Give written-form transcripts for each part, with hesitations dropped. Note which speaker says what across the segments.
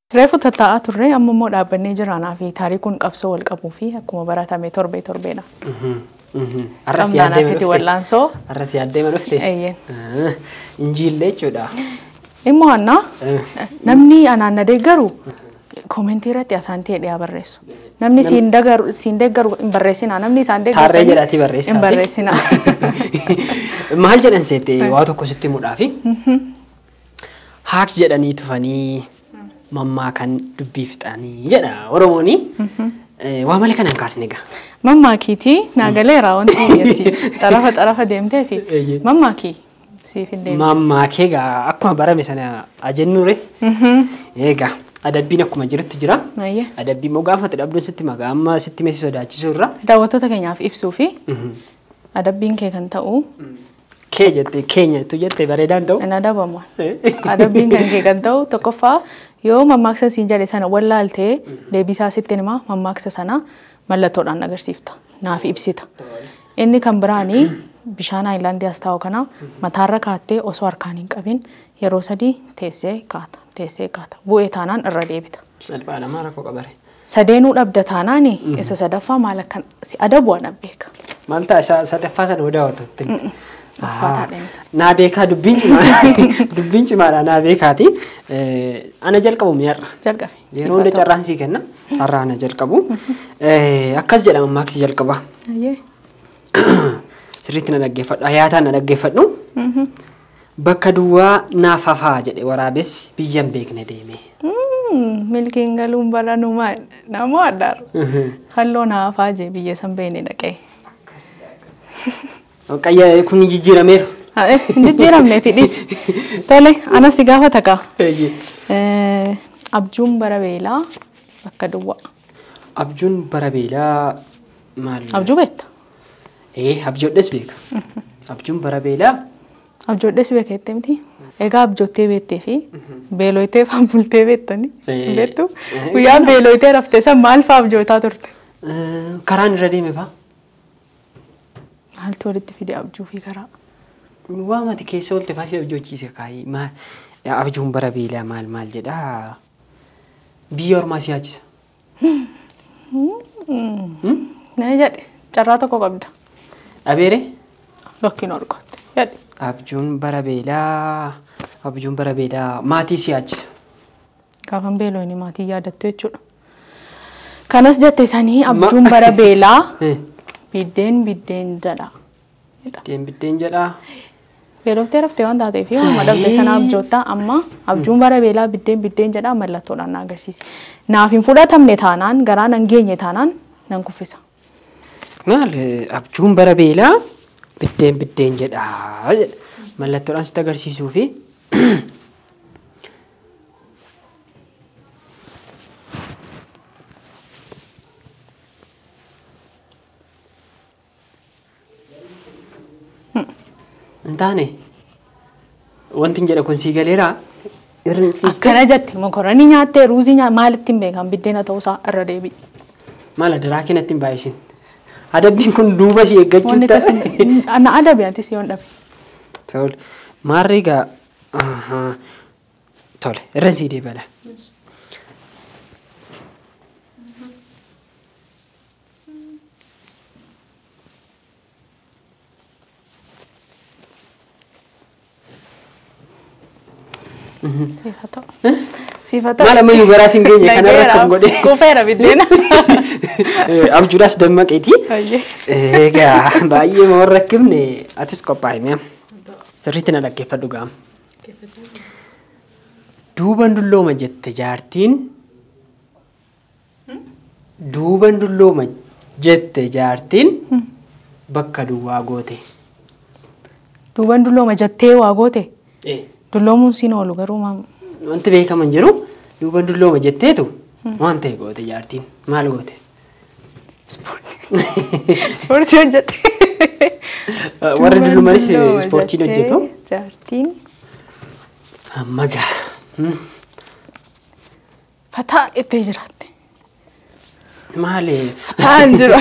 Speaker 1: Reefu tatta'aa turre amma immoo dhaabbannee jiraanaa fi taarikuun qabsoo wal qabuu fi akkuma baratame torbeedha.
Speaker 2: Arras yaaddee
Speaker 1: manuufti wallaansoo.
Speaker 2: Arras yaaddee manuufti. Injiillee jechuudha.
Speaker 1: Immoo annaa namni anaan na deeggaru komentii irratti asaantii dhiyaa barreessu. Namni siin deeggaru hin barreessinaa. Namni isaan deeggaru
Speaker 2: Taarree jedhaatii barreessaa.
Speaker 1: hin barreessinaa.
Speaker 2: Maal jedhan seete waa tokko sitti mudhaafi. Haak jedhanii tufanii mammaa kan dubbii fixanii jedha Oromooni. Waa malee kana hin kaasne egaa.
Speaker 1: Mammaa kiitii naagaleera wanti biyyatti xarafa deemtee fi mammaa kii siif hin deemne.
Speaker 2: Mammaa kee egaa akkuma barame sana ajennuure. Egaa adabbiin akkuma jirutti jira. Adabbii moo gaafa dhabduun sitti magaa amma sitti meessi sodaachisuu irra.
Speaker 1: Daawwattoota keenyaaf ibsuu fi adabbiin kee kan ta'u.
Speaker 2: Kee jettee keenya tu jettee bareedaan ta'u.
Speaker 1: Ana dabamu. Adabbiin kan kee kan ta'u tokkoffaa yoo mammaaksa siin jedhe sana wallaaltee deebisaa sitti hima mammaaksa sana mallattoodhaan agarsiifta. Naaf ibsita. Inni kan biraanii bishaan Haayilaandii as taa'u kana mataarra kaattee osoo harkaan hin qabin yeroo 3 teessee kaata. Bu'ee taanaan irra deebita.
Speaker 2: Salphaadha maal rakkoo qabare.
Speaker 1: Sadeenuu dhabda taanaani isa sadaffaa maal akkan si adabu ana beeka.
Speaker 2: Maal ta'a sadaffaa sana odaa watotti. Naa beekaa dubbiin cimaadha naa beekaati. Ana jalqabu mi'arra.
Speaker 1: Jalqabe.
Speaker 2: Yeroo hunda carraan sii kenna. Har'a ana jalqabu. Akkas jedhama maaksi jalqaba. Sirriitti na dhaggeeffadhu. Hayaataan na dhaggeeffadhu. Bakka duwwaa naaf hafaa jedhe waraabessi biyyan beekne deeme.
Speaker 1: Milkiin galuun baranumaa namoo addaaru. Halloo naafaa jee biyya san beekne dhaqee.
Speaker 2: Qayyaa kun jijjiirameera.
Speaker 1: Jijjiiramneeti dhiisi. Tole ana si gaafata kaa. Abjuun bara beelaa bakka duwwaa.
Speaker 2: Abjuun bara beelaa maal?
Speaker 1: Abjuu beekta?
Speaker 2: Abjoodhes beeka. Abjuun bara beelaa.
Speaker 1: Abjoodhes beeka jettee miti. Egaa abjoottee beektee fi beelooytee faan bultee beektani. Beektu guyyaa beelooytee raftee san maal fa'aa abjootaa turte?
Speaker 2: Karaan irra deeme fa'aa.
Speaker 1: Maaltu walitti fide abjuu fi karaa?
Speaker 2: Waa mati keessa oolte faasii abjoochiise kaayii. Abjuun bara beelaa maal jedhaa? Biyya ormaa si yaachisa.
Speaker 1: Nee jedhe carraa tokko qabda.
Speaker 2: Abeere?
Speaker 1: Lokkiin argatte. Jedhe.
Speaker 2: Abjuun bara beelaa maatii si yaachisa.
Speaker 1: Gaafan beelooyni maatii yaadattu jechuudha. Kanas jette sanii abjuun bara beelaa biddeen jedha.
Speaker 2: Biddeen jedha.
Speaker 1: Beeloftee raftee waan taateef yoo dhabde sana abjoottaa amma abjuun bara beelaa biddeen jedha mallattoodhaan na agarsiisi. Naaf hin fudhatamne taanaan garaa nan geenye taanaan nan kuffisa.
Speaker 2: Maal abjuun bara beelaa biddeen jedha mallattoodhaan sitti agarsiisuu fi Taane wanti jedha kun sii galeeraa.
Speaker 1: Akkana jette mokoranii nyaattee ruuzii maalitti hin beekan biddeena ta'uusaa irra deebi.
Speaker 2: Maal adaraa keenyatti hin baay'isin. Adabbiin kun duuba si eeggachuu ta'a.
Speaker 1: Ana adabi ati si yoon dhabe.
Speaker 2: Tole maarri egaa tole irra sii deebala.
Speaker 1: Sifatau.
Speaker 2: Malah mayu berasin gini karena rekam gede.
Speaker 1: Kufera bidena.
Speaker 2: Abjudas demak iti. Ega, bayi mau rekam nih atis kopai nih. Seritin ada kefa dugam. Duban dulu majet tejartin. Duban dulu majet tejartin. Bakka dua gote.
Speaker 1: Duban dulu majet tewa gote. Duloomuun siin oolu garuu
Speaker 2: wanti beekaman jiru duuban dullooma jetteetu waan ta'e goote jaartiin maal goote?
Speaker 1: Ispoortii hojjette.
Speaker 2: Warri dulloomanis ispoortiin hojjetu.
Speaker 1: Jaartiin.
Speaker 2: Amma gaa.
Speaker 1: Fataa ittee jiraatte.
Speaker 2: Maali?
Speaker 1: Fataan jira.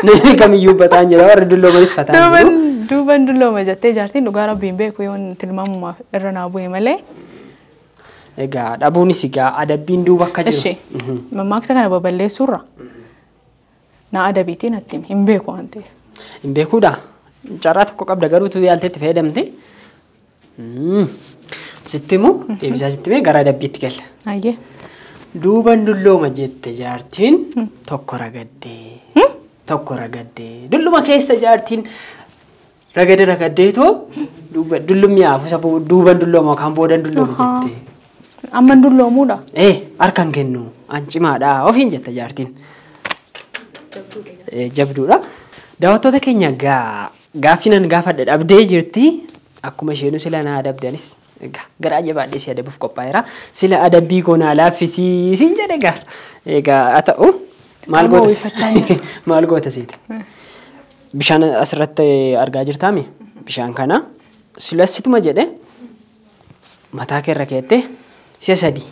Speaker 2: Namni kamiyyuu fataan jira warri dulloomanis fataan jiru.
Speaker 1: Duuban dullooma jettee jaartiin dhugaa rabbiin beeku yoon tilmaamumaaf irra naa bu'e malee
Speaker 2: Egaa dhabuunis egaa adabbiin duuba akka jiru.
Speaker 1: Ishee mammaaksa kana baballeessuurra na adabiitiin attiin hin beeku waan ta'eef.
Speaker 2: Hin beekuudha. Carraa tokko qabda garuu tu yaalteetti fayyadamte. Sitti immoo deebisaa sitti mee gara adabbiitti galla.
Speaker 1: Ayyee.
Speaker 2: Duuban dullooma jette jaartiin tokko ragaddee. Tokko ragaddee. Dulluma keessa jaartiin ragaddee too dullumni haafu sabuu duuban dullooma kan boodan dullooma jette.
Speaker 1: Amman dulloomuudha.
Speaker 2: Harkaan kennu an cimaadha ofiin jette jaartiin. Jabduudha. Daawwattoota keenya gaaffinan gaafadha dhabdee jirti. Akkuma isheen sila naa adabdanis garaa jabaadhee si adabuuf qophaa'eera. Sila adabbii koo naa laaffisiisin jedhe egaa haa ta'u maal goota seete. Bishaan asirratti argaa jirtaami. Bishaan kana silassituma jedhe mataa keerra keettee si'a sadii.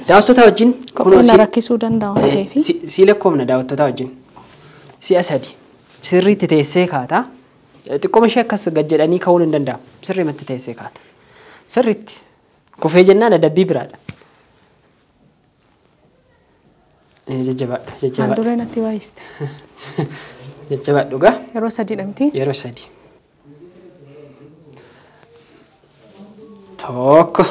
Speaker 2: Daawwattoota wajjin
Speaker 1: Qophiin rakkisuu danda'a waan ta'eef.
Speaker 2: Si lakkoofna daawwattoota wajjin. Si'a sadii. Sirriitti teessee kaata. Xiqqooma ishee akkas gad jedhanii ka'uun hin danda'amu. Sirriimatti teessee kaata. Sirriitti. Kufee jennaan adabbii biraadha. Jajjabaadha.
Speaker 1: Haal duree natti baay'iste.
Speaker 2: Jajjabaadhu gaa.
Speaker 1: Yeroo sadiidha miti.
Speaker 2: Yeroo sadii. Tokko.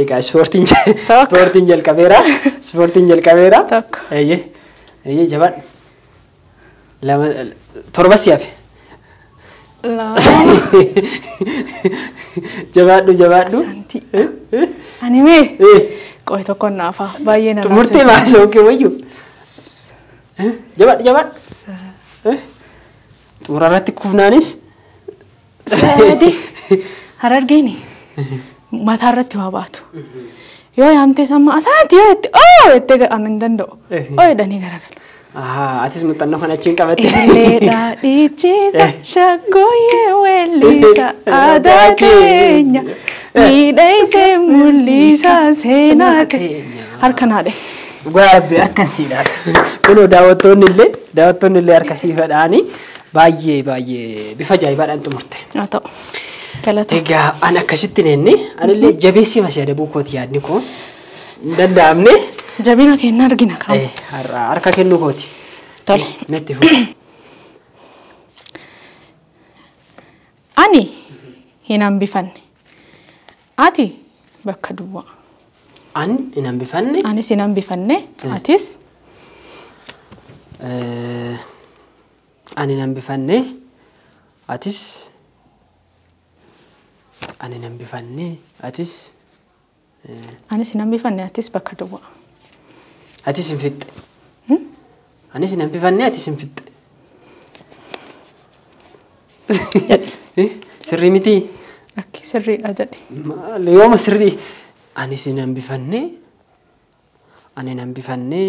Speaker 2: Egaa ispoortiin jalqabeera. Ispoortiin jalqabeera.
Speaker 1: Tokko.
Speaker 2: Eeyyee jabaadhu. Torba si hafe. Jabaadhu.
Speaker 1: Ani mee qo'i tokko naafaa baay'ee na
Speaker 2: Murtee baasoo kee wayyuu. Jabaadhu. Xumura irratti kufnaanis.
Speaker 1: Sadi. Harargeeni. Mataa irratti waa baatu. Yoo yaamtee samma asaanti yoo itti hin danda'u. Jedhanii garagalu.
Speaker 2: Atis muuxannoo kana achiin qabatte.
Speaker 1: Illeedha dhiichisa shaggooyyee weellisa aadaa keenya miidhagsee mul'isa seenaa keenya. Harkanaadhe.
Speaker 2: Dhugaa rabbi akkasiidha. Kunoo daawwattoonni illee harkasiifadhaani baay'ee bifa ajaa'ibaadhaan xumurte.
Speaker 1: Haa ta'u. Galata.
Speaker 2: Egaa an akkasitti nenne anillee jabeessi masii adabuu kooti yaadni koo hin danda'amne.
Speaker 1: Jabina kenna argina kaamu.
Speaker 2: Harka kennuu kooti.
Speaker 1: Tole.
Speaker 2: Natti fuudhu.
Speaker 1: Ani hin hambifanne. Ati bakka duwwaa.
Speaker 2: An hin hambifanne.
Speaker 1: Anis hin hambifanne. Atis.
Speaker 2: Ani hin hambifanne. Atis. Ani hin hambifanne. Atis.
Speaker 1: Anis hin hambifanne. Atis bakka duwwaa.
Speaker 2: Atis hin fixxe. Anis hin hambifanne atis hin fixxe. Sirrii miti.
Speaker 1: Akki sirriidha jedhe.
Speaker 2: Yooma sirrii. Anis hin hambifanne. Ani hin hambifanne.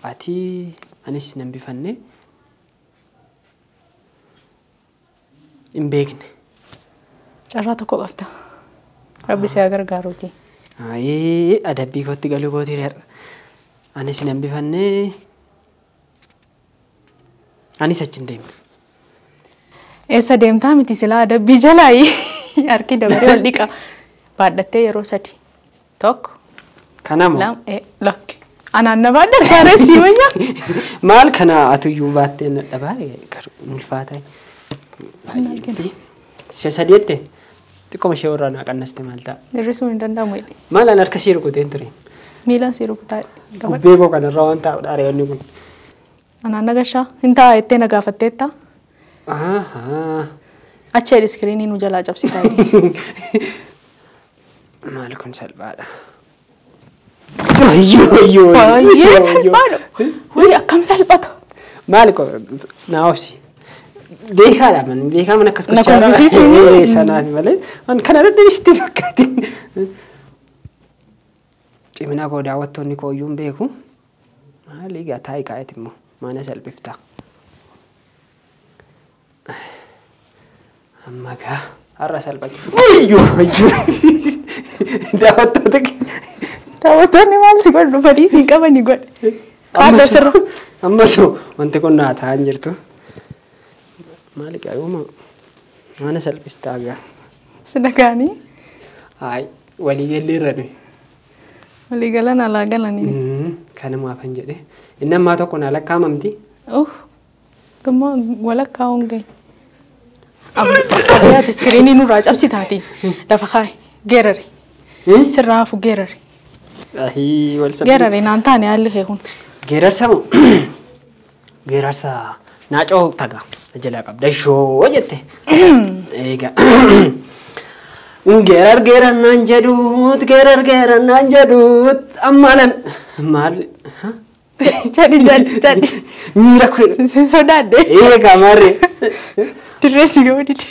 Speaker 2: Ati anis hin hambifanne. Hin beekne.
Speaker 1: Carraa tokko qabda. Rabbi si haa gargaaruuti.
Speaker 2: Adabbii kootti galuu kooti dheera. Anis hin hambifanne. Anis achi hin deemne.
Speaker 1: Eessa deemtaa miti silaa adabbii jalaayi. Harki dabaree wal dhiqa. Baadhattee yeroo sadi. Tokko.
Speaker 2: Kanamoo.
Speaker 1: Lakki. Anaan na baadhataa reessii wayyaa.
Speaker 2: Maal kana atuyyuu baattee na dhabaa ulfaataa. Si'a sadii jettee xiqqooma ishee warraa naa qannaste maal ta'a?
Speaker 1: Hir'isuun hin danda'amu.
Speaker 2: Maal an harka ishee rukuteen ture?
Speaker 1: Miilaan si rukutaa.
Speaker 2: Gubbee koo kanarraa waan ta'u dhareewwanni kun.
Speaker 1: Anaan nagashaa hin ta'a jettee na gaafatteetta. Achi jedhi iskiriinii nu jalaa cabsisaa.
Speaker 2: Maal kun salphaadha. Baay'ee
Speaker 1: salphaadha. Wayii akkam salphata.
Speaker 2: Maal naa obsi. Beekaadha man beekaa man akkas
Speaker 1: gochaa jira.
Speaker 2: Sanaan malee waan kana dadhabisitti fakkaati. Cimina koo daawwattoonni koo iyyuu hin beeku. Maali gataa ikaa'eet immoo maana salphiftaa. Amma gaa har'a salphatu.
Speaker 1: Daawwattoonni maal si godhu dhufanii siin qabanii godhe. Kaadda sirra.
Speaker 2: Ammas wanti kun naa ta'an jirtu. Maali gaayuma maana salphistaa gaa.
Speaker 1: Sina gaanii.
Speaker 2: Hayi walii galleerra nuyi.
Speaker 1: Walii galan alaa galanii.
Speaker 2: Kanuma afan jedhe. Inni ammaa tokko na lakkaa'amamti.
Speaker 1: Gamma walakkaa hongee. Abbiyaat iskiriinii nurraa cabsitaatiin lafa kaa'i geerari. Sirraafu geerari. Geerari naan taane haalli kee kun.
Speaker 2: Geerarsa moo? Geerarsa naacoo taga jalaa qabda shoo jette. Egaa. Geerar naan jedhuut ammalan maal?
Speaker 1: Jadi.
Speaker 2: Miira koo.
Speaker 1: Sodaadde.
Speaker 2: Egaa maarree.
Speaker 1: Tirreessi gahuudide.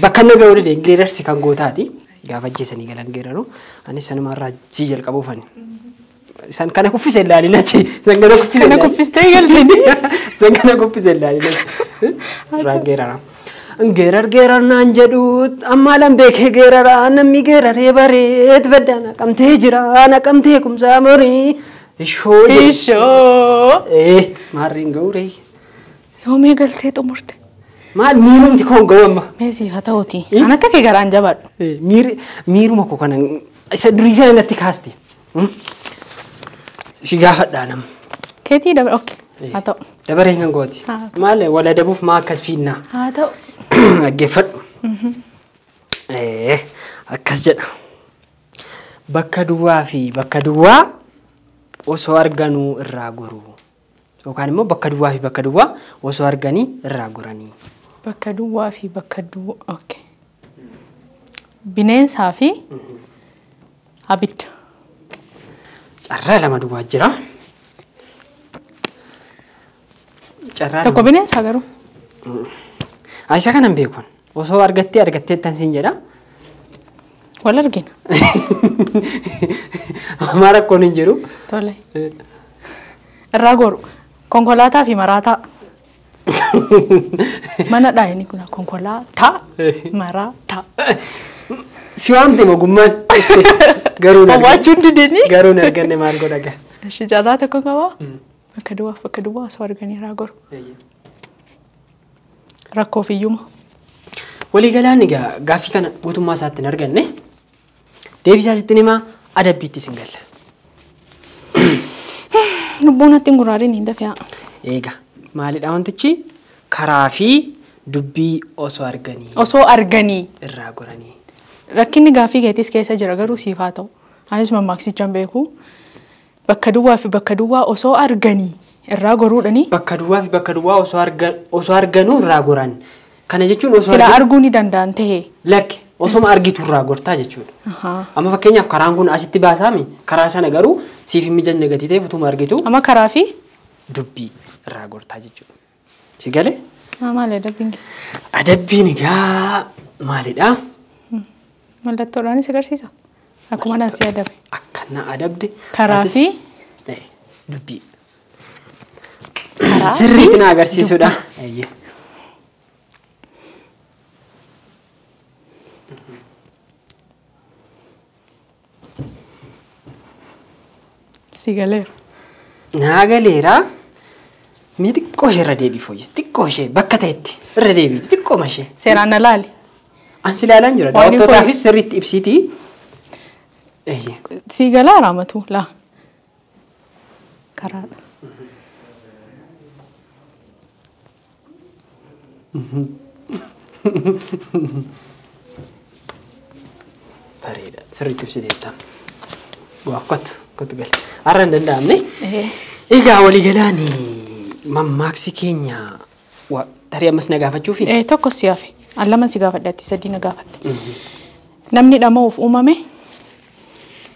Speaker 2: Bakka inni gahuudide geerarsi kan gootaati. Gaafa ajjeesanii galan geeraru. Anis sanumarraa jii jalqabuufani. Isaan kana kuffise ilaalinati. Isaan kana kuffise.
Speaker 1: Kana kuffistee galteni.
Speaker 2: Isaan kana kuffise ilaalinati. Raan geerara. Geerar naan jedhuut ammalan beekee geerara namni geeraree bareet baddaa naqamtee jira naqamtee kumsaa morii. Ishoo. Maarriin gahuree.
Speaker 1: Yoomee galtee xumurte.
Speaker 2: Maal miirumti koon gahu amma.
Speaker 1: Meesii haa ta'uuti. An akka kee garaan jabaadhu.
Speaker 2: Miiruma koo kana isa durii sana natti kaaste. Si gaafadhaa nama.
Speaker 1: Keetii dabare okkee haa ta'u.
Speaker 2: Dabareen kan gooti. Maal wala dabuuf maa akkas fiinnaa.
Speaker 1: Haa ta'u.
Speaker 2: Dhaggeeffadhu. Akkas jedha. Bakka duwwaa fi bakka duwwaa osoo arganuu irraa goruu. Yookaan immoo bakka duwwaa fi bakka duwwaa osoo arganii irraa goranii.
Speaker 1: Bakka duwwaa fi bakka duwwaa. Okay. Bineensaa fi abidda.
Speaker 2: Carraa lama duwwaa jira.
Speaker 1: Tokko bineensaa garuu.
Speaker 2: Isa kanan beekun. Osoo argattee tan siin jedha.
Speaker 1: Wal argina.
Speaker 2: Amma rakkoon hin jiru.
Speaker 1: Tole. Irraa goru. Konkolaataa fi maraataa. Mana dhaayini kuna konkolaataa maraataa.
Speaker 2: Si waamte mogummaan. Garuu na.
Speaker 1: Waachuun didini.
Speaker 2: Garuu na arganne maal godhaga.
Speaker 1: Shi jaalaa tokko qabaa. Bakka duwwaa osoo arganii irraa goru. Rakkoo fiyyuma.
Speaker 2: Waliigalaan egaa gaaffii kana guutummaa isaatti hin arganne. Deebisaa sitti himaa adabbiitti sin galla.
Speaker 1: Lubbuun natti hin gurraariin hin dafee.
Speaker 2: Egaa maalidha wantichi karaa fi dubbii osoo arganii.
Speaker 1: Osoo arganii.
Speaker 2: Irraa goranii.
Speaker 1: Rakkinni gaaffii keetis keessa jira garuu siif haa ta'u. Anis mammaaksichaan beeku. Bakka duwwaa fi bakka duwwaa osoo arganii irraa goruudhani.
Speaker 2: Bakka duwwaa fi bakka duwwaa osoo arganuu irraa goran. Kana jechuun osoo
Speaker 1: sila arguu ni danda'an ta'e.
Speaker 2: Lakki osoma argitu irraa gortaa jechuudha. Amma fakkeenyaaf karaan kun asitti baasaami karaa sana garuu siif hin mijanne gatii ta'e utuma argitu.
Speaker 1: Amma karaa fi
Speaker 2: dubbii irraa gortaa jechuudha. Si galee?
Speaker 1: Maali adabbiin?
Speaker 2: Adabbiin egaa maalidha?
Speaker 1: Mallattoodhaanis agarsiisa. Akkuma naan si adabe.
Speaker 2: Akkana adabde.
Speaker 1: Karaa fi
Speaker 2: dubbii. Sirriitti na agarsiisudha. Si galeera. Naa galeera. Mi xiqqoo ishee irra deebii fooyyes. Xiqqoo ishee bakka ta'etti irra deebii xiqqoo mashee.
Speaker 1: Seeraan na laali.
Speaker 2: Ansi ilaalaan jira. Daawwattootaafis sirriitti ibsiitii.
Speaker 1: Si galaa raamatu laa. Karaadha.
Speaker 2: Bareeda. Sirriitti ibsiteetta. Bu'aa kottu gale. Har'a hin danda'amne. Egaa waliigalaanii mammaaksi keenya tarii ammas na gaafachuufi.
Speaker 1: Tokko si hafe. Lama si gaafadhaatti sadii na gaafatte. Namni dhama'uuf uumame.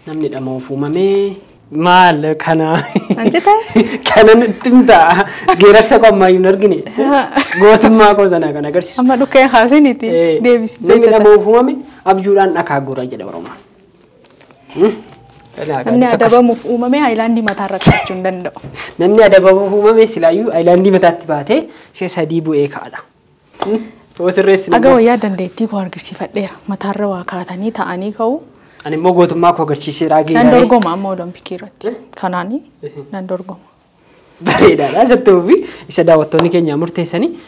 Speaker 2: Namni dhama'uuf uumame maal kana.
Speaker 1: Anjitee.
Speaker 2: Kana nutti himtaa geerarsa qommaa hin argine. Gootummaa koo sana kan agarsiisu.
Speaker 1: Amma dhukkee haasiniiti deebisi.
Speaker 2: Namni dhama'uuf uumame abjuudhaan dhakaa gura jedha Oromoon.
Speaker 1: Namni adabamuuf uumame haayilaandii mataarra kaa'achuu hin danda'u.
Speaker 2: Namni adabamuuf uumame silaayyuu haayilaandii mataatti baatee ishee sadii bu'ee kaa'adha.
Speaker 1: Aga wayyaa dandeettii koo agarsiifadheera. Mataarra waa kaatanii taa'anii ka'u.
Speaker 2: Ani immoo gootummaa koo agarsiiseera.
Speaker 1: Nan dorgoma amma Olompikii irratti. Kanaanii nan dorgoma.
Speaker 2: Bareedaadha. Sattuu fi isa daawwattoonni keenya murteessanii